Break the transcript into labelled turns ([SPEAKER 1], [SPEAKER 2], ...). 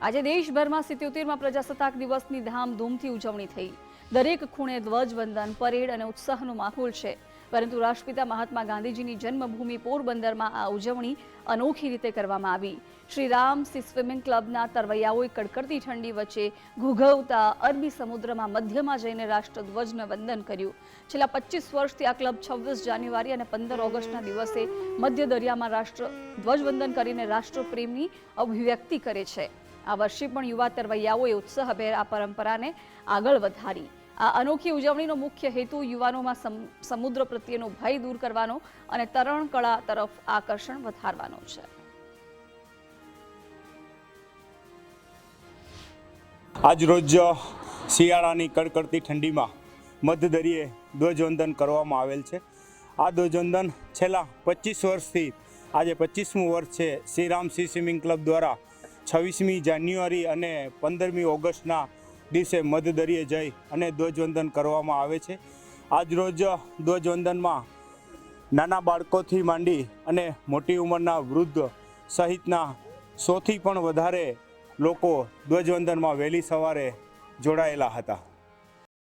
[SPEAKER 1] આજે દેશભરમાં 77મા પ્રજાસત્તાક દિવસની ધામધૂમથી ઉજવણી થઈ। દરેક ખૂણે ધ્વજવંદન, પરેડ અને ઉત્સાહનો માહોલ છે। પરંતુ રાષ્ટ્રપિતા મહાત્મા ગાંધીજીની જન્મભૂમિ પોરબંદરમાં આ ઉજવણી અનોખી રીતે કરવામાં આવી। શ્રી રામ સી સ્વિમિંગ ક્લબના તરવૈયાઓએ કડકડતી ઠંડી વચ્ચે ઘૂઘવતા અરબી સમુદ્રમાં મધ્યમાં જઈને રાષ્ટ્રધ્વજને વંદન કર્યું। છેલ્લા 25 વર્ષથી આ ક્લબ 26 જાન્યુઆરી અને 15 ઓગસ્ટના દિવસે મધ્ય દરિયામાં રાષ્ટ્રધ્વજવંદન કરીને રાષ્ટ્રપ્રેમની અભિવ્યક્તિ કરે છે। આ વર્ષે પણ યુવા તરવૈયાઓએ ઉત્સાહભેર આ પરંપરાને આગળ વધારી। આ અનોખી ઉજવણીનો મુખ્ય હેતુ યુવાનોમાં સમુદ્ર પ્રત્યેનો ભય દૂર કરવાનો અને તરણ કળા તરફ આકર્ષણ વધારવાનો છે।
[SPEAKER 2] આજ રોજ શિયાળાની કડકડતી ઠંડીમાં મધ્ય દરિયે ધ્વજવંદન કરવામાં આવેલ છે। આ ધ્વજવંદન છેલ્લા 25 વર્ષથી આજે 25મું વર્ષ છે। Shri Ram C swimming club દ્વારા 26મી જાન્યુઆરી અને 15મી ઓગસ્ટના દિવસે મધ્ય દરિયે જઈ અને ધ્વજવંદન કરવામાં આવે છે। આજ રોજ ધ્વજવંદનમાં નાના બાળકોથી માંડી અને મોટી ઉંમરના વૃદ્ધ સહિતના 100થી પણ વધારે લોકો ધ્વજવંદનમાં વહેલી સવારે જોડાયેલા હતા।